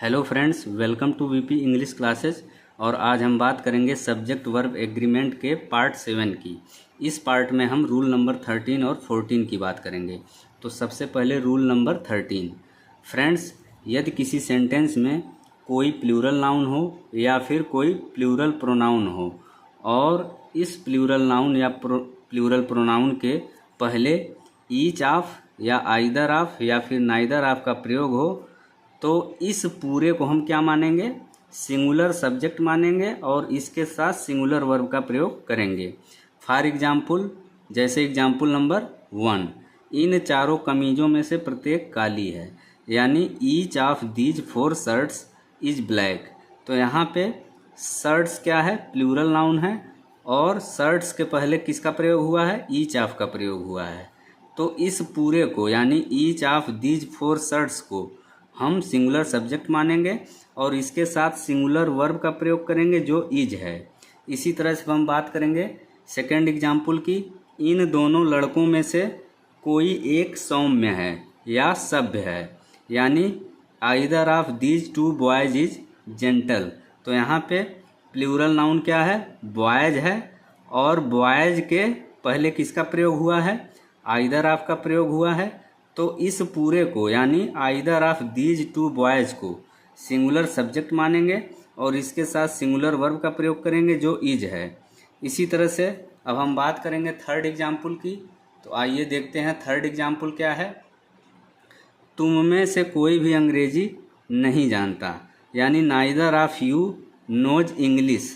Hello friends, welcome to VP English classes. और आज हम बात करेंगे सब्जेक्ट वर्ब एग्रीमेंट के पार्ट 7 की। इस पार्ट में हम रूल नंबर 13 और 14 की बात करेंगे। तो सबसे पहले रूल नंबर 13। फ्रेंड्स, यदि किसी सेंटेंस में कोई प्लूरल नाउन हो या फिर कोई प्लूरल प्रोनाउन हो और इस प्लूरल नाउन या प्लूरल प्रोनाउन के पहले ईच ऑफ या आइदर ऑफ या फिर नाइदर ऑफ का प्रयोग हो तो इस पूरे को हम क्या मानेंगे? सिंगुलर सब्जेक्ट मानेंगे और इसके साथ सिंगुलर वर्ब का प्रयोग करेंगे। फॉर एग्जाम्पल, जैसे एग्जाम्पल नंबर 1, इन चारों कमीजों में से प्रत्येक काली है, यानी each of these 4 shirts is black. तो यहाँ पे शर्ट्स क्या है? प्लूरल नाउन है और शर्ट्स के पहले किसका प्रयोग हुआ है? ईच ऑफ का प्रयोग हुआ है। तो इस पूरे को यानी ईच ऑफ दीज 4 शर्ट्स को हम सिंगुलर सब्जेक्ट मानेंगे और इसके साथ सिंगुलर वर्ब का प्रयोग करेंगे जो इज है। इसी तरह से हम बात करेंगे सेकेंड एग्जाम्पल की। इन दोनों लड़कों में से कोई एक सौम्य है या सभ्य है, यानी either of these 2 boys is gentle. तो यहाँ पे प्लूरल नाउन क्या है? बॉयज है और बॉयज के पहले किसका प्रयोग हुआ है? आइदर ऑफ का प्रयोग हुआ है। तो इस पूरे को यानी आइदर ऑफ दीज 2 बॉयज को सिंगुलर सब्जेक्ट मानेंगे और इसके साथ सिंगुलर वर्ब का प्रयोग करेंगे जो इज है। इसी तरह से अब हम बात करेंगे थर्ड एग्जाम्पल की। तो आइए देखते हैं थर्ड एग्जाम्पल क्या है। तुम में से कोई भी अंग्रेजी नहीं जानता, यानी neither of you knows English.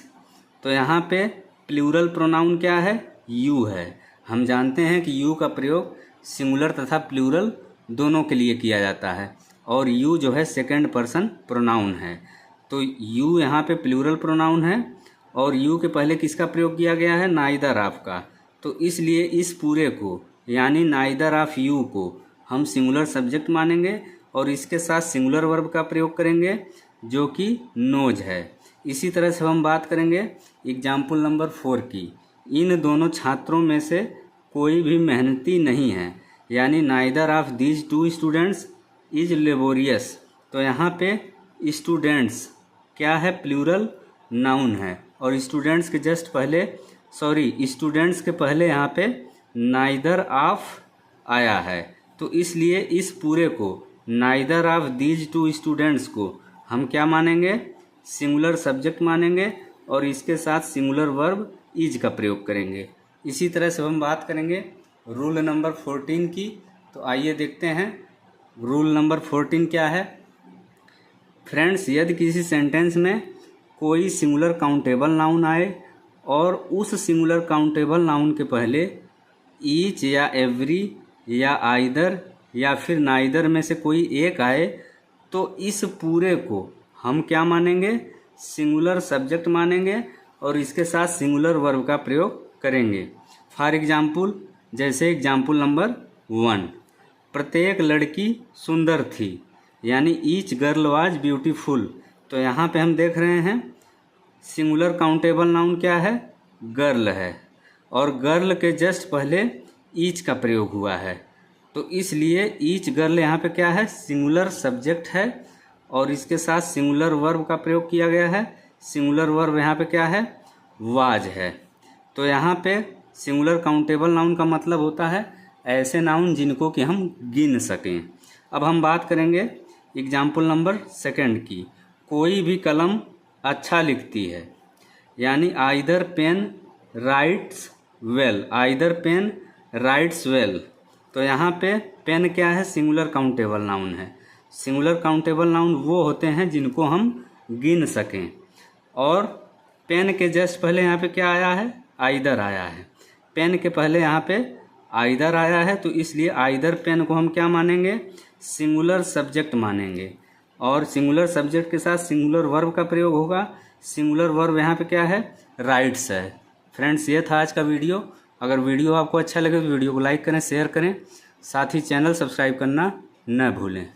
तो यहाँ पे प्लूरल प्रोनाउन क्या है? यू है। हम जानते हैं कि यू का प्रयोग सिंगुलर तथा प्लूरल दोनों के लिए किया जाता है और यू जो है सेकंड पर्सन प्रोनाउन है। तो यू यहाँ पे प्लूरल प्रोनाउन है और यू के पहले किसका प्रयोग किया गया है? नाइदर ऑफ का। तो इसलिए इस पूरे को यानी नाइदर ऑफ यू को हम सिंगुलर सब्जेक्ट मानेंगे और इसके साथ सिंगुलर वर्ब का प्रयोग करेंगे जो कि नोज है। इसी तरह से हम बात करेंगे एग्जाम्पल नंबर 4 की। इन दोनों छात्रों में से कोई भी मेहनती नहीं है, यानी neither of these 2 students is laborious. तो यहाँ पे स्टूडेंट्स क्या है? प्लूरल नाउन है और स्टूडेंट्स के जस्ट पहले स्टूडेंट्स के पहले यहाँ पे नाइदर ऑफ आया है। तो इसलिए इस पूरे को नाइदर ऑफ दीज 2 स्टूडेंट्स को हम क्या मानेंगे? सिंगुलर सब्जेक्ट मानेंगे और इसके साथ सिंगुलर वर्ब इज का प्रयोग करेंगे। इसी तरह से हम बात करेंगे रूल नंबर 14 की। तो आइए देखते हैं रूल नंबर 14 क्या है। फ्रेंड्स, यदि किसी सेंटेंस में कोई सिंगुलर काउंटेबल नाउन आए और उस सिंगुलर काउंटेबल नाउन के पहले ईच या एवरी या आइदर या फिर नाइदर में से कोई एक आए तो इस पूरे को हम क्या मानेंगे? सिंगुलर सब्जेक्ट मानेंगे और इसके साथ सिंगुलर वर्ब का प्रयोग करेंगे। फॉर एग्जाम्पल, जैसे एग्जाम्पल नंबर 1, प्रत्येक लड़की सुंदर थी, यानी ईच गर्ल वाज ब्यूटीफुल। तो यहाँ पे हम देख रहे हैं सिंगुलर काउंटेबल नाउन क्या है? गर्ल है और गर्ल के जस्ट पहले ईच का प्रयोग हुआ है। तो इसलिए ईच गर्ल यहाँ पे क्या है? सिंगुलर सब्जेक्ट है और इसके साथ सिंगुलर वर्ब का प्रयोग किया गया है। सिंगुलर वर्ब यहाँ पे क्या है? वाज है। तो यहाँ पे सिंगुलर काउंटेबल नाउन का मतलब होता है ऐसे नाउन जिनको कि हम गिन सकें। अब हम बात करेंगे एग्जाम्पल नंबर 2 की। कोई भी कलम अच्छा लिखती है, यानी either pen writes well. Either pen writes well. तो यहाँ पे पेन क्या है? सिंगुलर काउंटेबल नाउन है। सिंगुलर काउंटेबल नाउन वो होते हैं जिनको हम गिन सकें और पेन के जस्ट पहले यहाँ पे क्या आया है? आइदर आया है। पेन के पहले यहाँ पे आइदर आया है तो इसलिए आइदर पेन को हम क्या मानेंगे? सिंगुलर सब्जेक्ट मानेंगे और सिंगुलर सब्जेक्ट के साथ सिंगुलर वर्ब का प्रयोग होगा। सिंगुलर वर्ब यहाँ पे क्या है? राइट्स है। फ्रेंड्स, ये था आज का वीडियो। अगर वीडियो आपको अच्छा लगे तो वीडियो को लाइक करें, शेयर करें, साथ ही चैनल सब्सक्राइब करना न भूलें।